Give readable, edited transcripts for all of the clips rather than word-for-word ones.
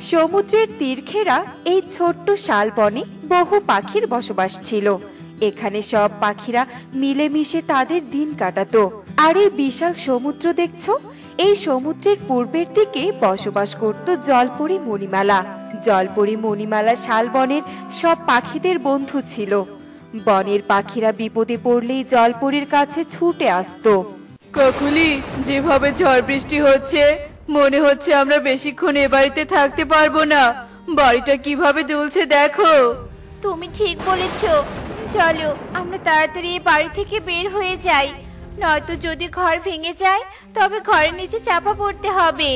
সমুদ্রের তীর ঘেরা এই ছোট্ট শালবনে বহু পাখির বসবাস ছিল। এখানে সব পাখিরা মিলেমিশে তাদের দিন কাটাতো। আর এই বিশাল সমুদ্র দেখছো, এই সমুদ্রের পূর্বের দিকে বসবাস করত জলপরি মণিমালা। জলপরি মণিমালা শালবনের সব পাখিদের বন্ধু ছিল। বনের পাখিরা বিপদে পড়লেই জলপরির কাছে ছুটে আসতো। কাকুলি, যেভাবে ঝড় বৃষ্টি হচ্ছে মনে হচ্ছে আমরা বেশিক্ষণ এ বাড়িতে থাকতে পারবো না। বাড়িটা কিভাবে দুলছে দেখো। তুমি ঠিক বলেছো, চলো আমরা তাড়াতাড়ি এই বাড়ি থেকে বের হয়ে যাই, নয়তো যদি ঘর ভেঙে যায় তবে ঘরের নিচে চাপা পড়তে হবে।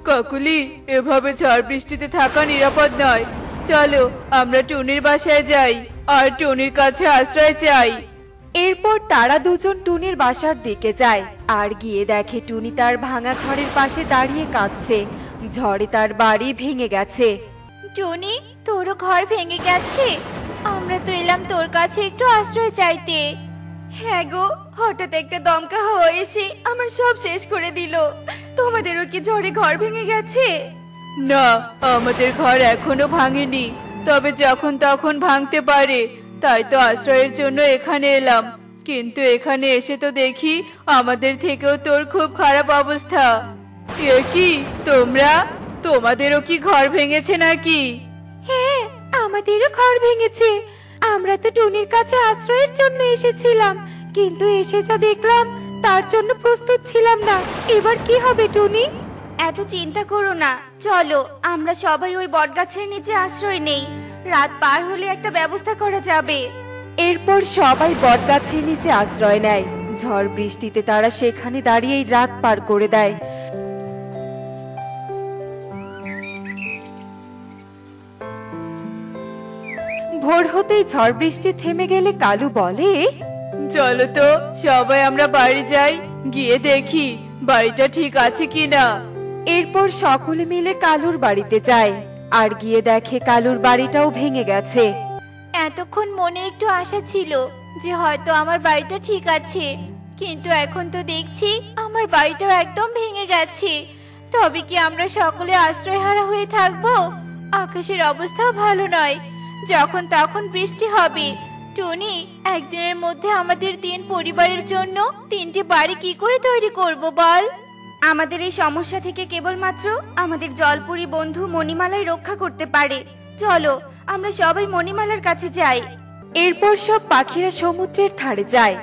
কাকুলি, এভাবে ঝড় বৃষ্টিতে থাকা নিরাপদ নয়। চলো আমরা টুনির বাসায় যাই আর টুনির কাছে আশ্রয় চাই। এরপর তারা দুজন টুনির বাসার দিকে যায় আর গিয়ে দেখে টুনি তার ভাঙা ঘরের পাশে দাঁড়িয়ে কাঁদছে। ঝড়ে তার বাড়ি ভেঙে গেছে। টুনি, তোরও ঘর ভেঙে গেছে? আমরা তো এলাম তোর কাছে একটু আশ্রয় চাইতে। হ্যাঁ গো, হঠাৎ একটা দমকা হাওয়া এসে আমার সব শেষ করে দিল। তোমাদেরও কি ঝড়ে ঘর ভেঙে গেছে? না, আমাদের ঘর এখনো ভাঙেনি, তবে যখন তখন ভাঙতে পারে। তাই তো আশ্রয়ের জন্য এখানে এলাম, কিন্তু এখানে এসে তো দেখি আমাদের থেকেও তোর খুব খারাপ অবস্থা। এ কি, তোমাদেরও কি ঘর ভেঙেছে নাকি? হ্যাঁ, আমাদেরও ঘর ভেঙেছে। আমরা তো টুনির কাছে আশ্রয়ের জন্য এসেছিলাম, কিন্তু এসে যা দেখলাম তার জন্য প্রস্তুত ছিলাম না। এবার কি হবে টুনি? এত চিন্তা করো না, চলো আমরা সবাই ওই বটগাছের নিচে আশ্রয় নেই। রাত পার হলে একটা ব্যবস্থা করা যাবে। এরপর সবাই বটগাছের নিচে আশ্রয় নেয়। ঝড় বৃষ্টিতে তারা সেখানে দাঁড়িয়েই রাত পার করে দেয়। ভোর হতেই ঝড় বৃষ্টি থেমে গেলে কালু বলে, চলো তো সবাই আমরা বাড়ি যাই, গিয়ে দেখি বাড়িটা ঠিক আছে কিনা। এরপর সকলে মিলে কালুর বাড়িতে যায় আর গিয়ে দেখে কালুর বাড়িটাও ভেঙে গেছে। এতক্ষণ মনে একটু আশা ছিল যে হয়তো আমার বাড়িটা ঠিক আছে, কিন্তু এখন তো দেখছি আমার বাড়িটাও একদম ভেঙে গেছে। তবে কি আমরা সকলে আশ্রয়হারা হয়ে থাকবো? আকাশের অবস্থাও ভালো নয়, যখন তখন বৃষ্টি হবে। টুনি, একদিনের মধ্যে আমাদের 3 পরিবারের জন্য 3টি বাড়ি কি করে তৈরি করব বল? আমাদের এই সমস্যা থেকে কেবলমাত্র আমাদের জলপুরি বন্ধু মণিমালাই রক্ষা করতে পারে। চলো আমরা সবাই মণিমালার কাছে যাই। এরপর সব পাখিরা সমুদ্রের ধারে যায়।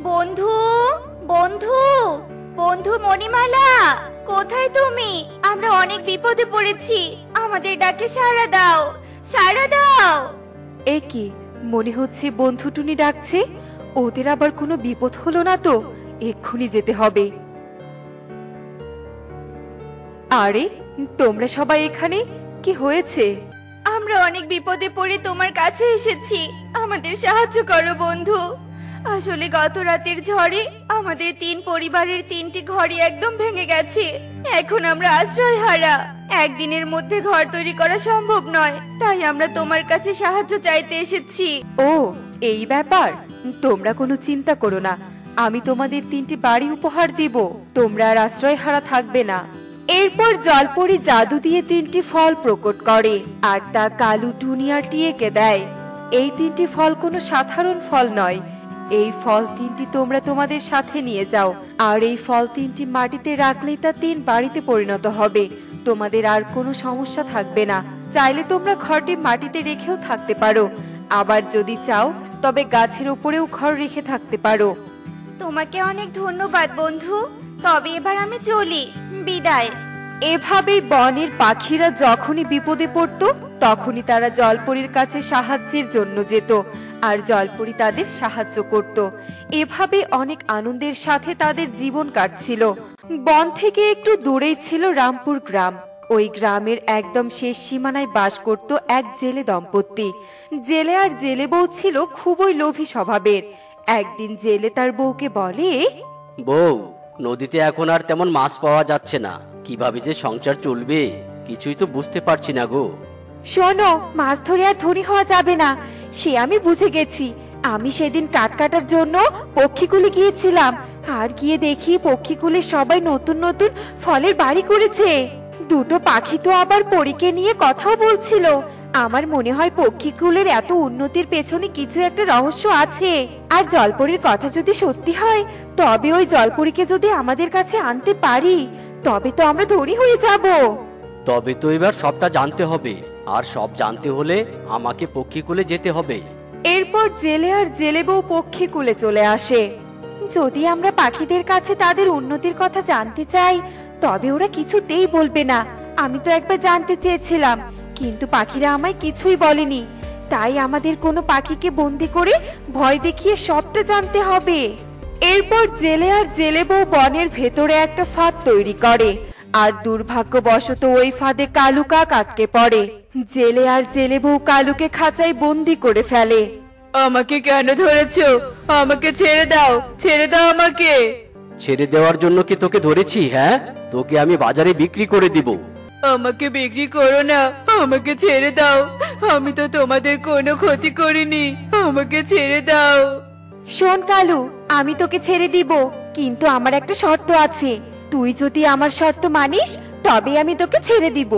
বন্ধু, বন্ধু, বন্ধু মণিমালা, কোথায় তুমি? আমরা অনেক বিপদে পড়েছি, আমাদের ডাকে সাড়া দাও, সাড়া দাও। এ কি, মনে হচ্ছে বন্ধু টুনি ডাকছে। ওদের আবার কোনো বিপদ হলো না তো? এক্ষুনি যেতে হবে। আরে, তোমরা সবাই এখানে? কি হয়েছে? আমরা অনেক বিপদে পড়ে তোমার কাছে এসেছি, আমাদের সাহায্য করো বন্ধু। আসলে গত রাতের ঝড়ে আমাদের 3 পরিবারের 3টি ঘরই একদম ভেঙে গেছে। এখন আমরা আশ্রয়হারা, একদিনের মধ্যে ঘর তৈরি করা সম্ভব নয়, তাই আমরা তোমার কাছে সাহায্য চাইতে এসেছি। ও, এই ব্যাপার। তোমরা কোনো চিন্তা করো না, আমি তোমাদের 3টি বাড়ি উপহার দিব। তোমরা আর আশ্রয়হারা থাকবে না। এরপর জলপরি জাদু দিয়ে 3টি ফল প্রকট করে আর তা কালু, টুনি আর টিয়েকে দেয়। এই 3টি ফল কোনো সাধারণ ফল নয়। এই ফল 3টি তোমরা তোমাদের সাথে নিয়ে যাও, আর এই ফল 3টি মাটিতে রাখলেই তা 3 বাড়িতে পরিণত হবে। তোমাদের আর কোনো সমস্যা থাকবে না। চাইলে তোমরা ঘরটি মাটিতে রেখেও থাকতে পারো, আবার যদি চাও তবে গাছের উপরেও ঘর রেখে থাকতে পারো। তোমাকে অনেক ধন্যবাদ বন্ধু, তবে এবার আমি চলি, বিদায়। এভাবেই বনের পাখিরা যখনই বিপদে পড়তো তখনই তারা জলপরীর কাছে সাহায্যের জন্য যেত, আর জলপরী তাদের সাহায্য করত। এভাবে অনেক আনন্দের সাথে তাদের জীবন কাটছিল। বন থেকে একটু দূরেই ছিল রামপুর গ্রাম। ওই গ্রামের একদম শেষ সীমানায় বাস করত এক জেলে দম্পতি। জেলে আর জেলে বউ ছিল খুবই লোভী স্বভাবের। একদিন জেলে তার বউকে বলে, বউ, নদীতে এখন আর তেমন মাছ পাওয়া যাচ্ছে না, কিভাবে যে সংসার চলবে কিছুই তো বুঝতে পারছি না গো। শোনো, মাছ ধরে আর ধনী হওয়া যাবে না, সে আমি বুঝে গেছি। আমি সেদিন কাঠ কাটার জন্য পক্ষীকুলে গিয়েছিলাম, আর গিয়ে দেখি পক্ষীকুলে সবাই নতুন নতুন ফলের বাড়ি করেছে। দুটো পাখি তো আবার পরীকে নিয়ে কথাও বলছিল। আমার মনে হয় পক্ষীকুলের এত উন্নতির পেছনে কিছু একটা রহস্য আছে। আর জলপরীর কথা যদি সত্যি হয়, তবে ওই জলপরীকে যদি আমাদের কাছে আনতে পারি, তবে তো আমরা ধনী হয়ে যাব। তবে তো এবার সবটা জানতে হবে, আর সব জানতে হলে আমাকে পক্ষীকুলে যেতে হবে। এরপর জেলে আর জেলে বউ পক্ষীকুলে চলে আসে। যদি আমরা পাখিদের কাছে তাদের উন্নতির কথা জানতে চাই, তবে ওরা কিছুতেই বলবে না। আমি তো একবার জানতে চেয়েছিলাম, কিন্তু পাখিরা আমায় কিছুই বলেনি। তাই আমাদের কোনো পাখিকে বন্দি করে ভয় দেখিয়ে সবটা জানতে হবে। এরপর জেলে আর জেলে বউ বনের ভেতরে একটা ফাঁদ তৈরি করে, আর দুর্ভাগ্যবশত ওই ফাঁদে কালু কাক আটকে পড়ে। জেলে আর জেলে বউ কালুকে খাঁচায় বন্দি করে ফেলে। আমাকে কেন ধরেছো? আমাকে ছেড়ে দাও, ছেড়ে দাও আমাকে। ছেড়ে দেওয়ার জন্য কি তোকে ধরেছি? হ্যাঁ, তোকে আমি বাজারে বিক্রি করে দিব। আমাকে বিক্রি করো না, আমাকে ছেড়ে দাও। আমি তো তোমাদের কোনো ক্ষতি করিনি, আমাকে ছেড়ে দাও। শোন কালু, আমি তোকে ছেড়ে দিব, কিন্তু আমার একটা শর্ত আছে। তুই যদি আমার শর্ত মানিস, তবে আমি তোকে ছেড়ে দিব।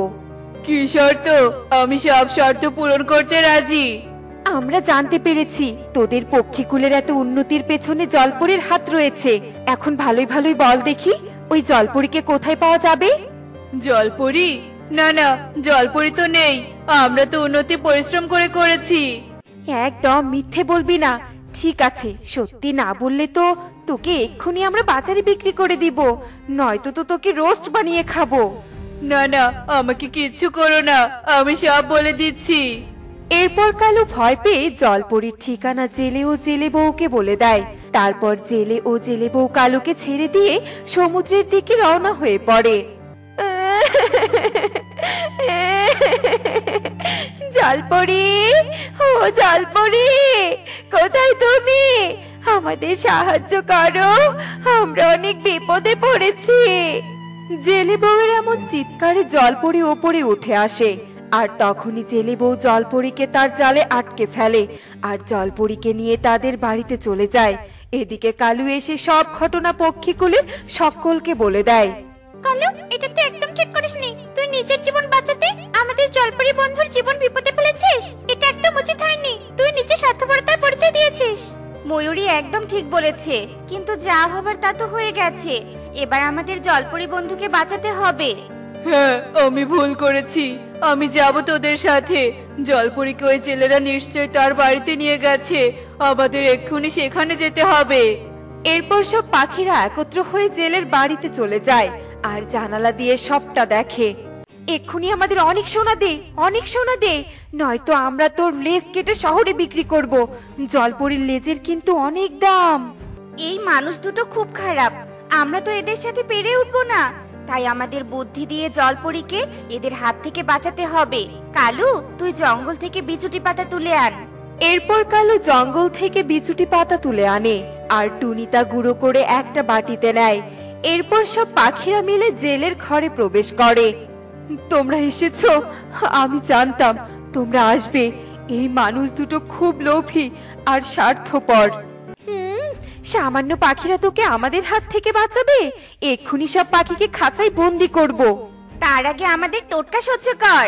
কি শর্ত? আমি সব শর্ত পূরণ করতে রাজি। আমরা জানতে পেরেছি তোদের পক্ষীকুলের এত উন্নতির পেছনে জলপরীর হাত রয়েছে। এখন ভালোই ভালোই বল দেখি, ওই জলপরীকে কোথায় পাওয়া যাবে? জলপরি? না না, জলপরি তো নেই। আমরা তো উন্নতি পরিশ্রম করে করেছি। একদম মিথ্যে বলবি না। ঠিক আছে, সত্যি না বললে তো তোকে এক্ষুনি আমরা বাজারে বিক্রি করে দিব, নয়তো তো তোকে রোস্ট বানিয়ে খাবো। না না, আমাকে কিচ্ছু করো না, আমি সব বলে দিচ্ছি। এরপর কালু ভয় পেয়ে জলপরীর ঠিকানা জেলে ও জেলে বউকে বলে দেয়। তারপর জেলে ও জেলে বউ কালুকে ছেড়ে দিয়ে সমুদ্রের দিকে রওনা হয়ে পড়ে। জলপরি, ও জলপরি, কোথায় তুমি? আমাদের সাহায্য করো, আমরা অনেক বিপদে পড়েছি। জেলে বউয়ের এমন চিৎকারে জলপরি ওপরে উঠে আসে, আর তখনই জেলে বউ জলপরীকে তার জালে আটকে ফেলে, আর জলপরীকে নিয়ে তাদের বাড়িতে চলে যায়। এদিকে কালু এসে সব ঘটনা পক্ষীকুলে সকলকে বলে দেয়। কালু, এটা তো একদম ঠিক করিসনি। তুই নিজের জীবন বাঁচাতে আমাদের জলপরি বন্ধুর জীবন বিপদে ফেলেছিস। এটা একদম উচিত হয়নি। তুই নিজে স্বার্থপরতার পরিচয় দিয়েছিস। ময়ূরী একদম ঠিক বলেছে, কিন্তু যা হবার তা তো হয়ে গেছে। এবার আমাদের জলপরি বন্ধুকে বাঁচাতে হবে। হ্যাঁ, আমি ভুল করেছি। আমি যাব তোদের সাথে। জলপরীকে ওই জেলেরা নিশ্চয় তার বাড়িতে নিয়ে গেছে। আমাদের এক্ষুনি সেখানে যেতে হবে। এরপর সব পাখিরা একত্র হয়ে জেলের বাড়িতে চলে যায়, আর জানালা দিয়ে সবটা দেখে। এক্ষুনি আমাদের অনেক সোনা দে, অনেক সোনা দে, নয়তো আমরা তোর লেজ কেটে শহরে বিক্রি করব। জলপরীর লেজের কিন্তু অনেক দাম। এই মানুষ দুটো খুব খারাপ, আমরা তো এদের সাথে পেরে উঠবো না। তাই আমাদের বুদ্ধি দিয়ে জলপরীকে এদের হাত থেকে বাঁচাতে হবে। কালু, তুই জঙ্গল থেকে বিচুটি পাতা তুলে আন। এরপর কালু জঙ্গল থেকে বিচুটি পাতা তুলে আনে, আর টুনি তা গুঁড়ো করে একটা বাটিতে নেয়। এরপর সব পাখিরা মিলে জেলের ঘরে প্রবেশ করে। তোমরা এসেছো, আমি জানতাম তোমরা আসবে। এই মানুষ দুটো খুব লোভী আর স্বার্থপর। সামান্য পাখিরা তোকে আমাদের হাত থেকে বাঁচাবে? এক্ষুনি সব পাখিকে খাঁচায় বন্দি করব। তার আগে আমাদের টোটকা সহ্য কর।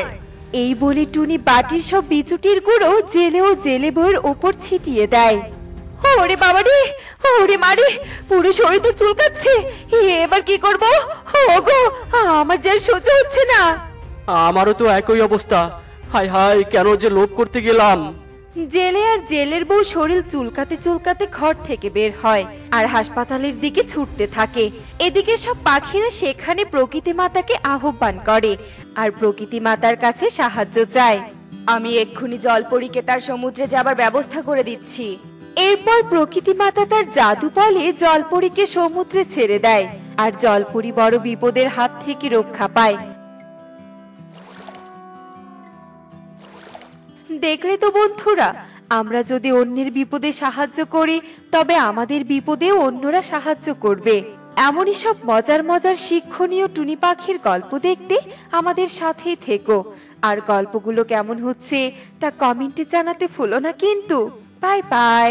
এই বলে টুনি বাটির সব বিচুটির গুঁড়ো জেলে ও জেলে বউয়ের ওপর ছিটিয়ে দেয়। ওরে বাবা রে, ওরে মারে, পুরো শরীর তো চুলকাচ্ছে। এবার কি করব? ওগো, আমার যে আর সহ্য হচ্ছে না। আমারও তো একই অবস্থা। হায় হায়, কেন যে লোভ করতে গেলাম। জেলে আর জেলের বউ শরীর চুলকাতে চুলকাতে ঘর থেকে বের হয়, আর হাসপাতালের দিকে ছুটতে থাকে। এদিকে সব পাখিরা সেখানে প্রকৃতি মাতাকে আহ্বান করে, আর প্রকৃতি মাতার কাছে সাহায্য চায়। আমি এক্ষুনি জলপরীকে তার সমুদ্রে যাবার ব্যবস্থা করে দিচ্ছি। এরপর প্রকৃতি মাতা তার জাদু বলে জলপরীকে সমুদ্রে ছেড়ে দেয়, আর জলপরী বড় বিপদের হাত থেকে রক্ষা পায়। দেখলে তো বন্ধুরা, আমরা যদি অন্যের বিপদে সাহায্য করি, তবে আমাদের বিপদেও অন্যরা সাহায্য করবে। এমনই সব মজার মজার শিক্ষণীয় টুনি পাখির গল্প দেখতে আমাদের সাথেই থেকো। আর গল্পগুলো কেমন হচ্ছে তা কমেন্টে জানাতে ভুলো না কিন্তু। Bye bye.